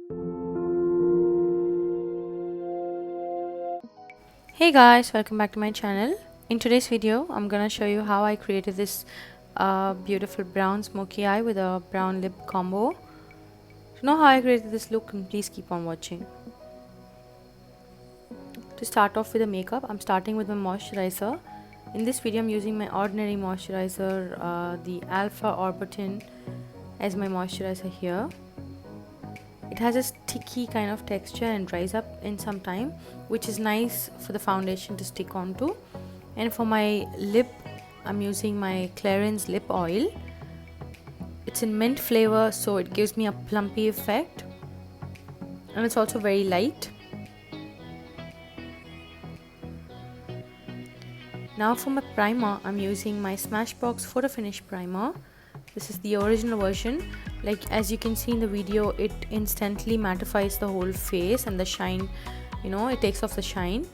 Hey guys, welcome back to my channel. In today's video, I'm gonna show you how I created this beautiful brown smoky eye with a brown lip combo. To know how I created this look, please keep on watching. To start off with the makeup, I'm starting with my moisturizer. In this video, I'm using my ordinary moisturizer, the Alpha Orbitin, as my moisturizer here. It has a sticky kind of texture and dries up in some time, which is nice for the foundation to stick onto. And for my lip, I'm using my Clarins lip oil. It's in mint flavor, so it gives me a plumpy effect, and it's also very light. Now for my primer, I'm using my Smashbox Photo Finish primer. This is the original version. Like as you can see in the video, it instantly mattifies the whole face, and the shine, it takes off the shine.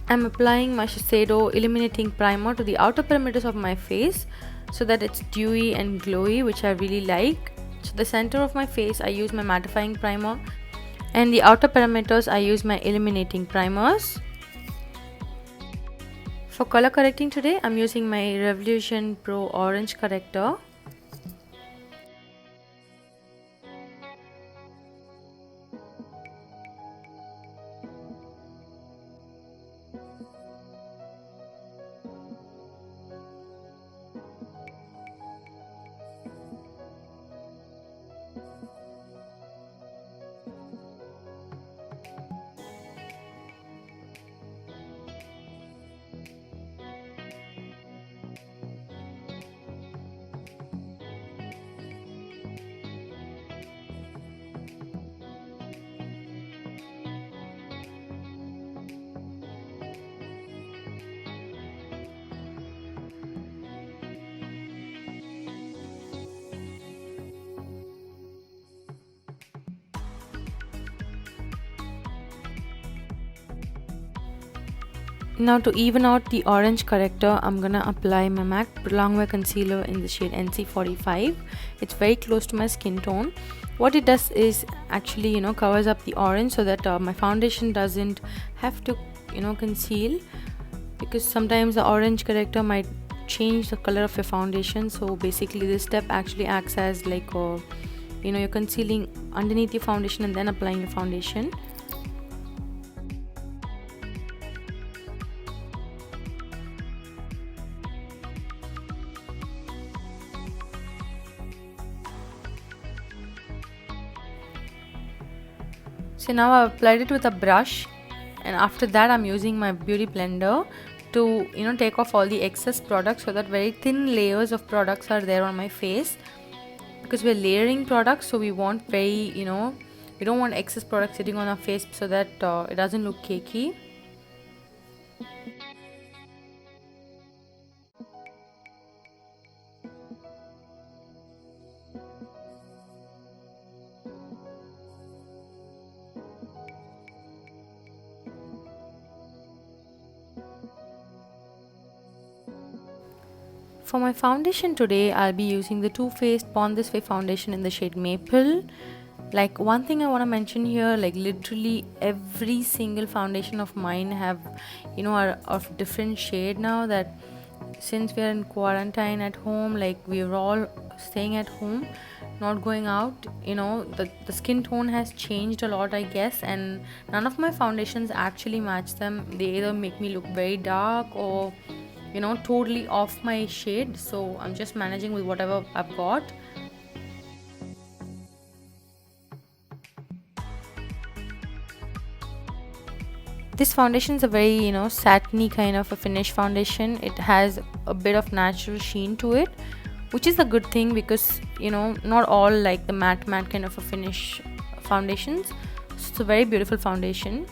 I'm applying my Shiseido illuminating primer to the outer perimeters of my face so that it's dewy and glowy, which I really like. So the center of my face, I use my mattifying primer, and the outer perimeters, I use my illuminating primers. For color correcting today, I'm using my Revolution Pro Orange Corrector. Now to even out the orange corrector, I'm gonna apply my MAC Longwear Concealer in the shade NC45. It's very close to my skin tone. What it does is actually, covers up the orange so that my foundation doesn't have to, conceal, because sometimes the orange corrector might change the color of your foundation. So basically this step actually acts as like you're concealing underneath your foundation and then applying your foundation. So now I've applied it with a brush, and after that I'm using my beauty blender to take off all the excess products, so that very thin layers of products are there on my face, because we're layering products, so we want very we don't want excess products sitting on our face, so that it doesn't look cakey. For my foundation today, I'll be using the Too Faced Born This Way foundation in the shade Maple. Like one thing I want to mention here, like literally every single foundation of mine have are of different shade now, that since we are in quarantine at home, like we're all staying at home, not going out, the skin tone has changed a lot, I guess, and none of my foundations actually match them. They either make me look very dark or totally off my shade, so I'm just managing with whatever I've got. This foundation is a very satiny kind of a finish foundation. It has a bit of natural sheen to it, which is a good thing, because not all like the matte kind of a finish foundations. So it's a very beautiful foundation.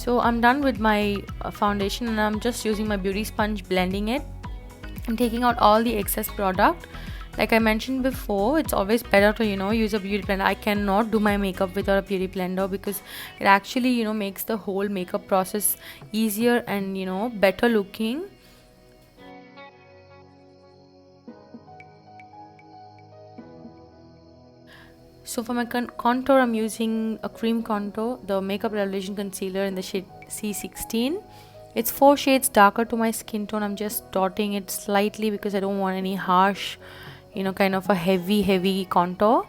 So I'm done with my foundation, and I'm just using my beauty sponge, blending it and taking out all the excess product. Like I mentioned before, it's always better to use a beauty blender. I cannot do my makeup without a beauty blender because it actually makes the whole makeup process easier and better looking. So for my contour, I'm using a cream contour, the Makeup Revolution concealer in the shade C16. It's 4 shades darker to my skin tone. I'm just dotting it slightly because I don't want any harsh, kind of a heavy contour.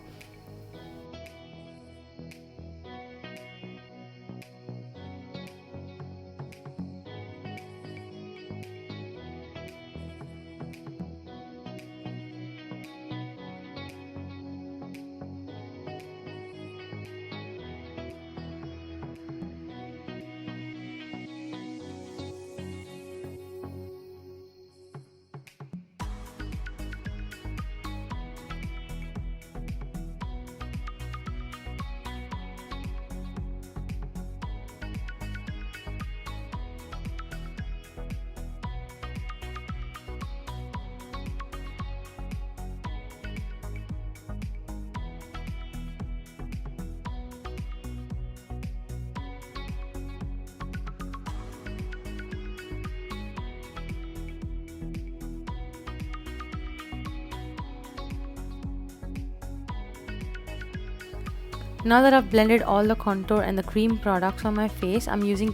Now that I've blended all the contour and the cream products on my face, I'm using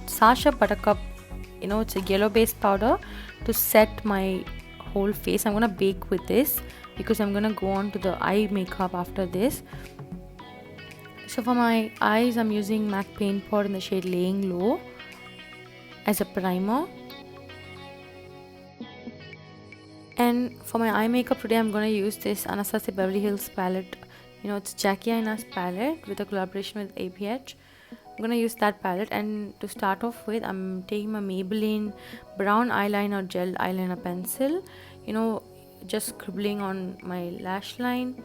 Sasha Buttercup, it's a yellow based powder to set my whole face. I'm gonna bake with this because I'm gonna go on to the eye makeup after this. So for my eyes, I'm using MAC Paint Pot in the shade Laying Low as a primer. And for my eye makeup today, I'm gonna use this Anastasia Beverly Hills palette. It's Jackie Aina's palette with a collaboration with APH. I'm gonna use that palette, and to start off with, I'm taking my Maybelline brown eyeliner gel eyeliner pencil, just scribbling on my lash line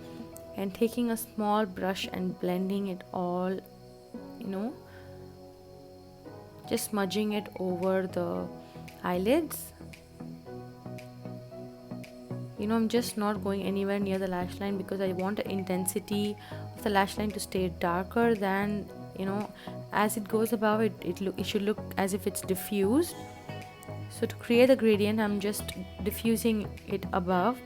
and taking a small brush and blending it all, just smudging it over the eyelids. I'm just not going anywhere near the lash line because I want the intensity of the lash line to stay darker than, as it goes above it, it should look as if it's diffused. So to create the gradient, I'm just diffusing it above.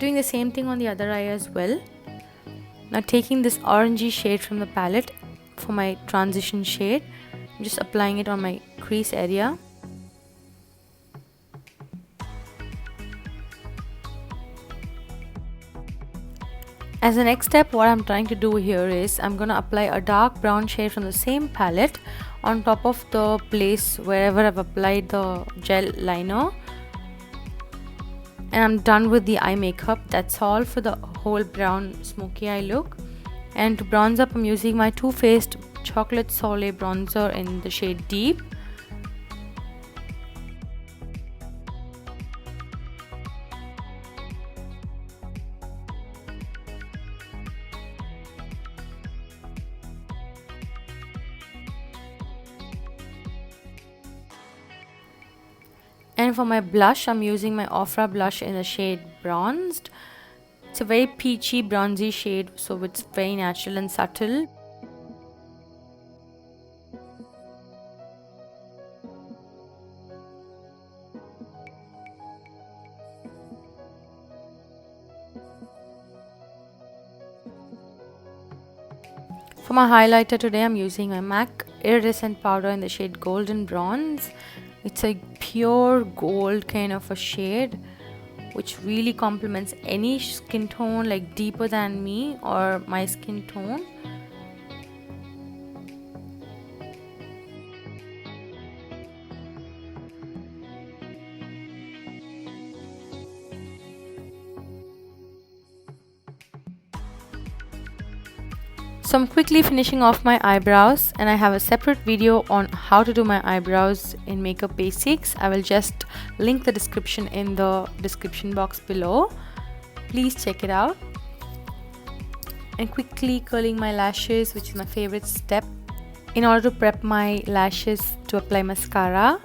Doing the same thing on the other eye as well. Now taking this orangey shade from the palette for my transition shade, I'm just applying it on my crease area. As the next step, what I'm trying to do here is I'm gonna apply a dark brown shade from the same palette on top of the place wherever I've applied the gel liner. And I'm done with the eye makeup. That's all for the whole brown smoky eye look. And to bronze up, I'm using my Too Faced Chocolate Soleil bronzer in the shade Deep. And for my blush, I'm using my Ofra blush in the shade Bronzed. It's a very peachy, bronzy shade, so it's very natural and subtle. For my highlighter today, I'm using my MAC Iridescent powder in the shade Golden Bronze. It's a pure gold kind of a shade which really complements any skin tone, like deeper than me or my skin tone. So I'm quickly finishing off my eyebrows, and I have a separate video on how to do my eyebrows in Makeup Basics. I will just link the description in the description box below. Please check it out. And quickly curling my lashes, which is my favorite step. in order to prep my lashes to apply mascara.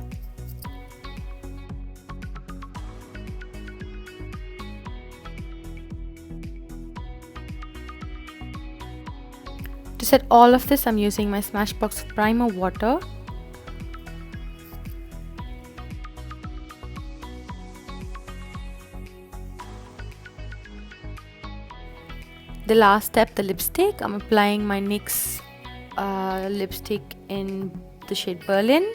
To set all of this, I'm using my Smashbox Primer Water. The last step, the lipstick. I'm applying my NYX lipstick in the shade Berlin.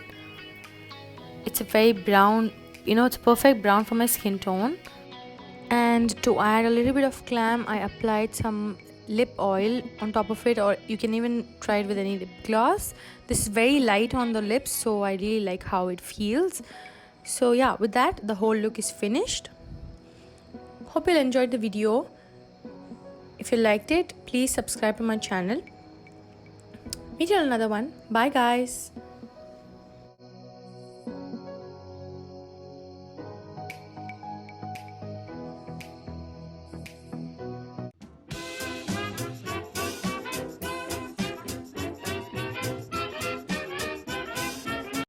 It's a very brown, it's a perfect brown for my skin tone. And to add a little bit of glam, I applied some lip oil on top of it, or you can even try it with any lip gloss. This is very light on the lips, so I really like how it feels. So yeah, with that, the whole look is finished. Hope you enjoyed the video. If you liked it, please subscribe to my channel. Meet you on another one. Bye guys.